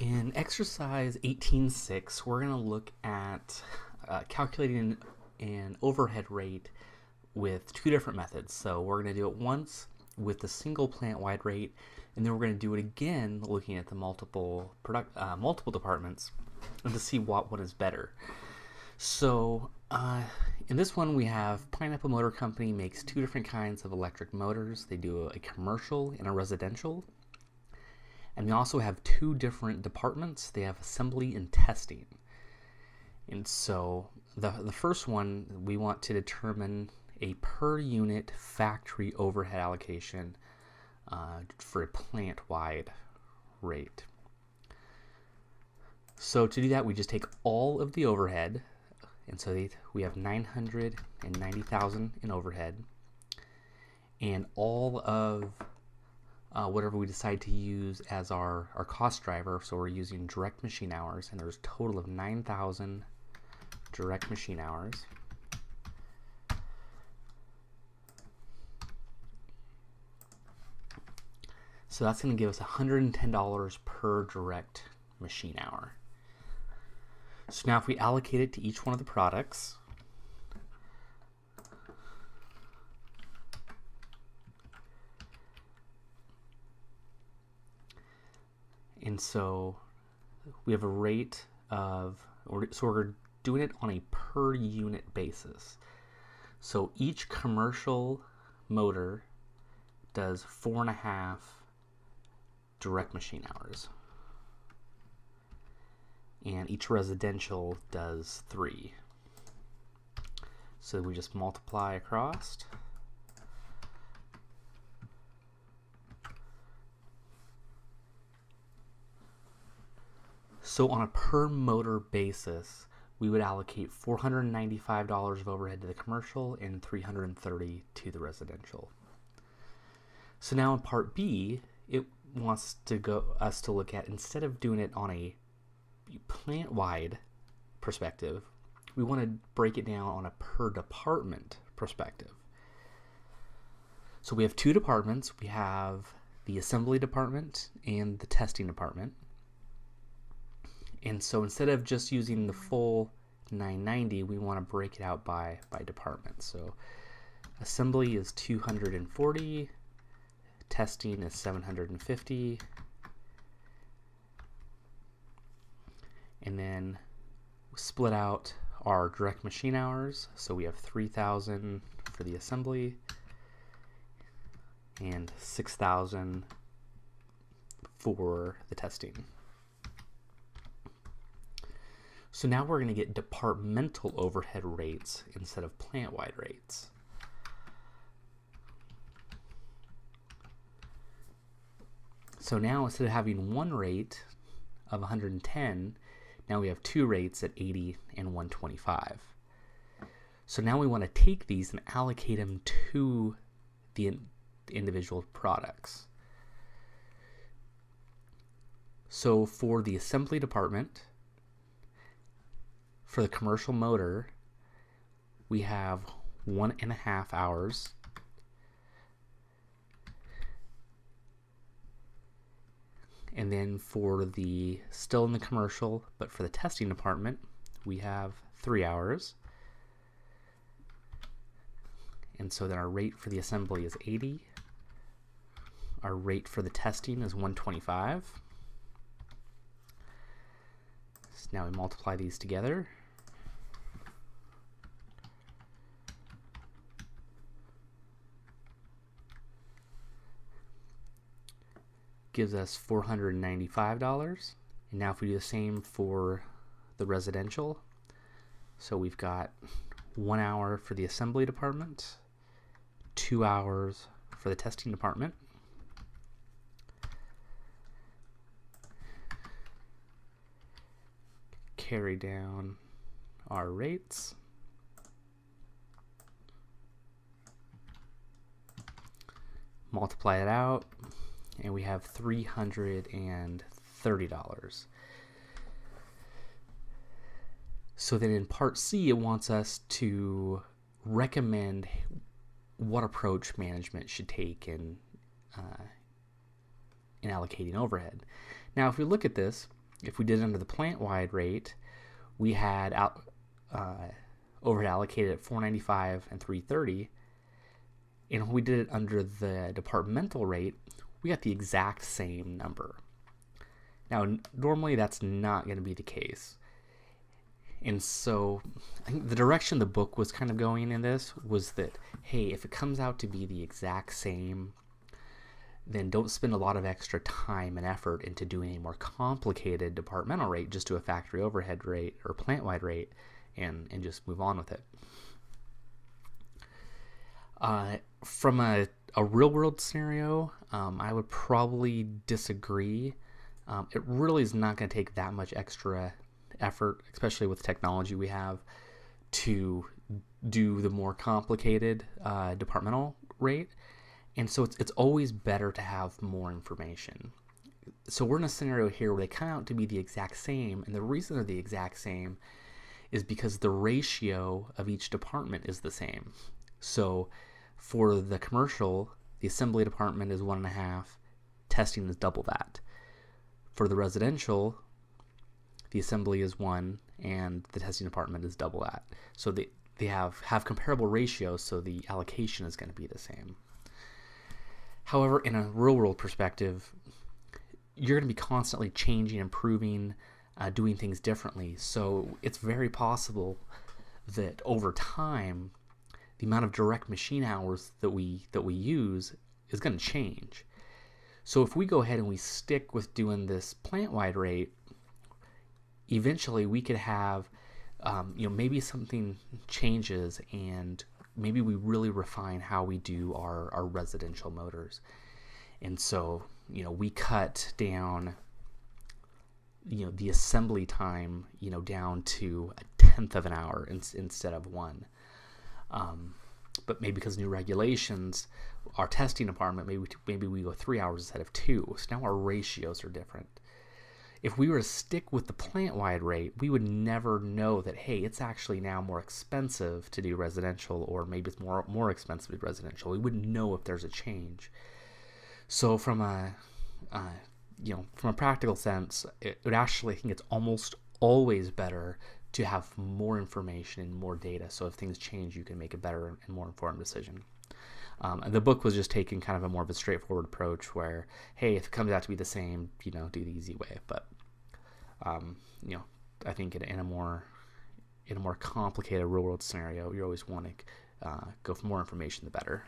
In exercise 18.6, we're going to look at calculating an overhead rate with two different methods. So we're going to do it once with the single plant-wide rate, and then we're going to do it again looking at the multiple departments and to see what one is better. So in this one we have Pineapple Motor Company makes two different kinds of electric motors. They do a commercial and a residential. And they also have two different departments. They have assembly and testing. And so the first one, we want to determine a per unit factory overhead allocation for a plant-wide rate. So to do that, we just take all of the overhead, and so we have 990,000 in overhead, and all of whatever we decide to use as our cost driver. So we're using direct machine hours, and there's a total of 9,000 direct machine hours. So that's going to give us $110 per direct machine hour. So now if we allocate it to each one of the products, and so we have a rate of, so we're doing it on a per unit basis. So each commercial motor does 4.5 direct machine hours, and each residential does 3. So we just multiply across. So on a per motor basis, we would allocate $495 of overhead to the commercial and $330 to the residential. So now in part B, it wants us to look at, instead of doing it on a plant-wide perspective, we want to break it down on a per department perspective. So we have two departments. We have the assembly department and the testing department. And so instead of just using the full 990, we want to break it out by department. So assembly is 240, testing is 750, and then we split out our direct machine hours. So we have 3,000 for the assembly and 6,000 for the testing. So now we're going to get departmental overhead rates instead of plant-wide rates. So now instead of having one rate of 110, now we have two rates at 80 and 125. So now we want to take these and allocate them to the individual products. So for the assembly department, for the commercial motor, we have 1.5 hours. And then for the, still in the commercial, but for the testing department, we have 3 hours. And so then our rate for the assembly is 80. Our rate for the testing is 125. So now we multiply these together. Gives us $495. And now if we do the same for the residential, so we've got 1 hour for the assembly department, 2 hours for the testing department. Carry down our rates. Multiply it out, and we have $330. So then in part C, it wants us to recommend what approach management should take in allocating overhead. Now, if we look at this, if we did it under the plant-wide rate, we had overhead allocated at 495 and 330, and when we did it under the departmental rate, we got the exact same number. Now, normally that's not going to be the case. And so I think the direction the book was kind of going in this was that, hey, if it comes out to be the exact same, then don't spend a lot of extra time and effort into doing a more complicated departmental rate. Just do a factory overhead rate or plant-wide rate and just move on with it. From a real-world scenario, I would probably disagree. It really is not going to take that much extra effort, especially with the technology we have, to do the more complicated departmental rate. And so it's always better to have more information. So we're in a scenario here where they come out to be the exact same, and the reason they're the exact same is because the ratio of each department is the same. So for the commercial, the assembly department is 1.5, testing is double that. For the residential, the assembly is 1, and the testing department is double that. So they have comparable ratios, so the allocation is going to be the same. However, in a real-world perspective, you're going to be constantly changing, improving, doing things differently. So it's very possible that over time, the amount of direct machine hours that we use is going to change. So if we go ahead and we stick with doing this plant-wide rate, eventually we could have, maybe something changes and maybe we really refine how we do our residential motors. And so, we cut down, the assembly time, down to 1/10 of an hour instead of 1. But maybe because new regulations, our testing department, maybe we go 3 hours instead of 2. So now our ratios are different. If we were to stick with the plant-wide rate, we would never know that, hey, it's actually now more expensive to do residential, or maybe it's more expensive to do residential. We wouldn't know if there's a change. So from a practical sense, it would actually, I think it's almost always better to have more information and more data. So if things change, you can make a better and more informed decision. And the book was just taking kind of a more of a straightforward approach where, hey, if it comes out to be the same, do the easy way. But, I think in a more complicated real world scenario, you always want to go for more information, the better.